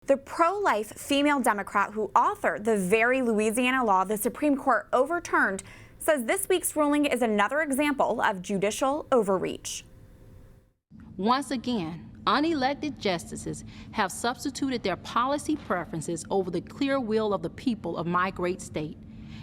The pro-life female Democrat who authored the very Louisiana law the Supreme Court overturned says this week's ruling is another example of judicial overreach. Once again, unelected justices have substituted their policy preferences over the clear will of the people of my great state.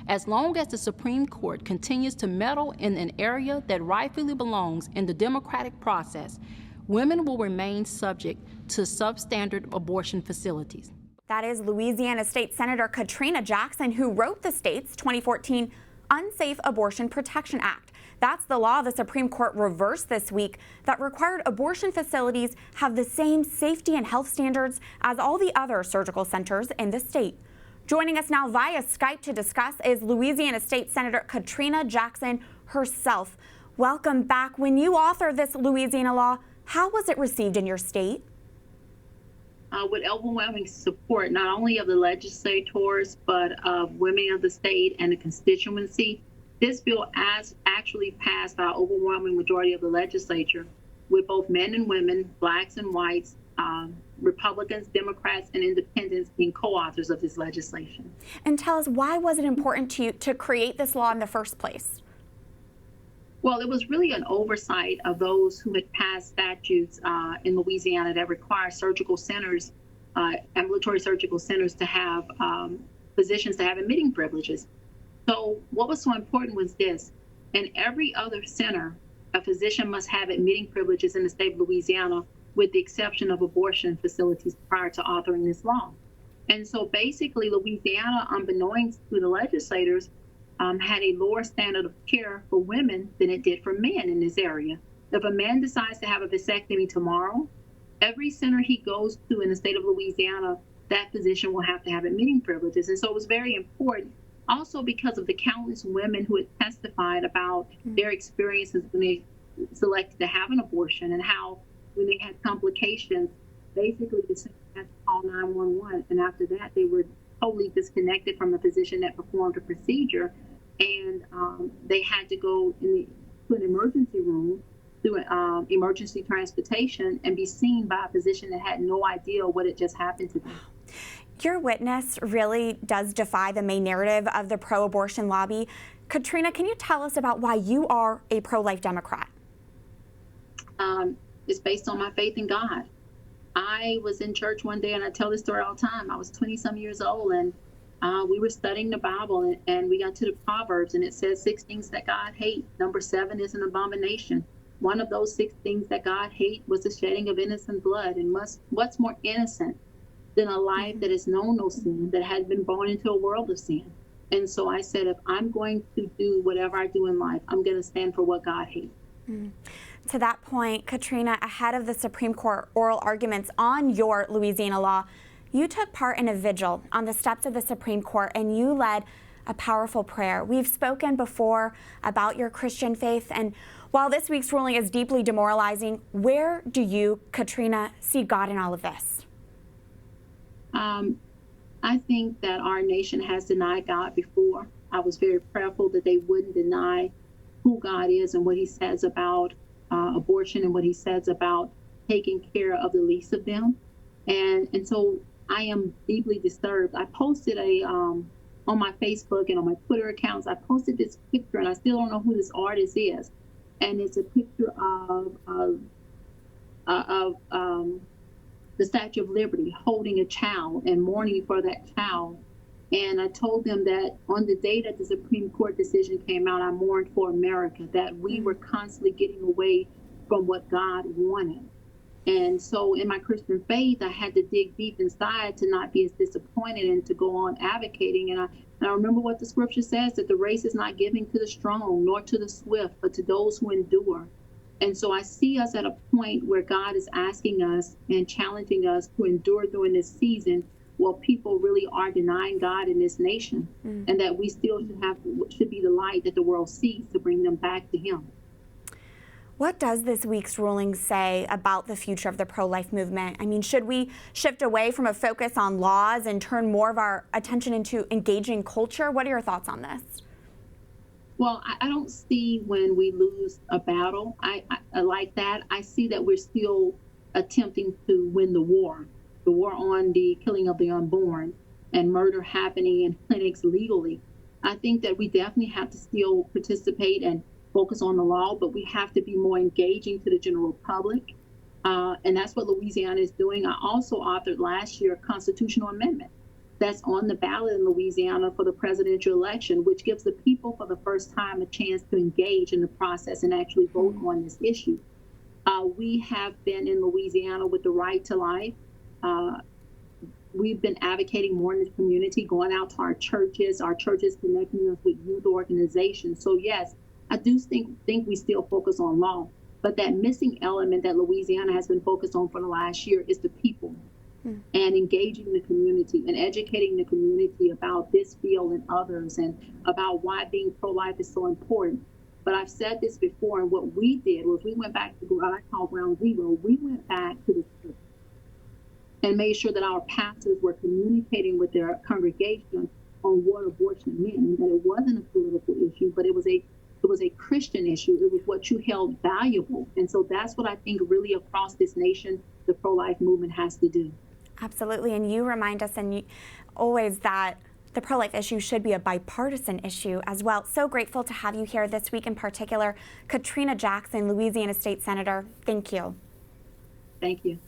As long as the Supreme Court continues to meddle in an area that rightfully belongs in the democratic process, women will remain subject to substandard abortion facilities. That is Louisiana State Senator Katrina Jackson, who wrote the state's 2014 Unsafe Abortion Protection Act. That's the law the Supreme Court reversed this week that required abortion facilities have the same safety and health standards as all the other surgical centers in the state. Joining us now via Skype to discuss is Louisiana State Senator Katrina Jackson herself. Welcome back. When you authored this Louisiana law, how was it received in your state? With overwhelming support, not only of the legislators, but of women of the state and the constituency. This bill actually passed by an overwhelming majority of the legislature, with both men and women, blacks and whites, Republicans, Democrats, and independents being co-authors of this legislation. And tell us, why was it important to you to create this law in the first place? Well, it was really an oversight of those who had passed statutes in Louisiana that require surgical centers, ambulatory surgical centers, to have physicians to have admitting privileges. So what was so important was this: in every other center, a physician must have admitting privileges in the state of Louisiana, with the exception of abortion facilities prior to authoring this law. And so basically, Louisiana, unbeknownst to the legislators, had a lower standard of care for women than it did for men in this area. If a man decides to have a vasectomy tomorrow, every center he goes to in the state of Louisiana, that physician will have to have admitting privileges. And so it was very important, also because of the countless women who had testified about their experiences when they selected to have an abortion, and how when they had complications, basically the center had to call 911, and after that they were totally disconnected from the physician that performed the procedure, and they had to go to an emergency room through emergency transportation and be seen by a physician that had no idea what had just happened to them. Your witness really does defy the main narrative of the pro-abortion lobby. Katrina, can you tell us about why you are a pro-life Democrat? It's based on my faith in God. I was in church one day, and I tell this story all the time. I was 20-some years old, and we were studying the Bible, and we got to the Proverbs, and it says 6 things that God hates. Number 7 is an abomination. One of those 6 things that God hates was the shedding of innocent blood. And what's more innocent than a life that has known no sin, that had been born into a world of sin? And so I said, if I'm going to do whatever I do in life, I'm going to stand for what God hates. To that point, Katrina, ahead of the Supreme Court oral arguments on your Louisiana law, you took part in a vigil on the steps of the Supreme Court, and you led a powerful prayer. We've spoken before about your Christian faith, and while this week's ruling is deeply demoralizing, where do you, Katrina, see God in all of this? I think that our nation has denied God before. I was very prayerful that they wouldn't deny who God is and what he says about abortion, and what he says about taking care of the least of them. And so I am deeply disturbed. I posted on my Facebook and on my Twitter accounts, I posted this picture, and I still don't know who this artist is. And it's a picture of the Statue of Liberty holding a child and mourning for that child. And I told them that on the day that the Supreme Court decision came out, I mourned for America, that we were constantly getting away from what God wanted. And so in my Christian faith, I had to dig deep inside to not be as disappointed and to go on advocating. And I remember what the scripture says, that the race is not given to the strong nor to the swift, but to those who endure. And so I see us at a point where God is asking us and challenging us to endure during this season, while people really are denying God in this nation, and that we still should be the light that the world sees to bring them back to him. What does this week's ruling say about the future of the pro-life movement? I mean, should we shift away from a focus on laws and turn more of our attention into engaging culture? What are your thoughts on this? Well, I don't see when we lose a battle I like that. I see that we're still attempting to win the war. the war on the killing of the unborn, and murder happening in clinics legally. I think that we definitely have to still participate and focus on the law, but we have to be more engaging to the general public. And that's what Louisiana is doing. I also authored last year a constitutional amendment that's on the ballot in Louisiana for the presidential election, which gives the people for the first time a chance to engage in the process and actually vote on this issue. We have been in Louisiana with the right to life. We've been advocating more in the community, going out to our churches connecting us with youth organizations. So yes, I do think we still focus on law, but that missing element that Louisiana has been focused on for the last year is the people. And engaging the community and educating the community about this field and others, and about why being pro-life is so important. But I've said this before, and what we did was we went back to what I call ground zero. We went back to the church and made sure that our pastors were communicating with their congregation on what abortion meant, and that it wasn't a political issue, but it was a Christian issue. It was what you held valuable. And so that's what I think really across this nation, the pro-life movement has to do. Absolutely, and you remind us always that the pro-life issue should be a bipartisan issue as well. So grateful to have you here this week in particular. Katrina Jackson, Louisiana State Senator, thank you. Thank you.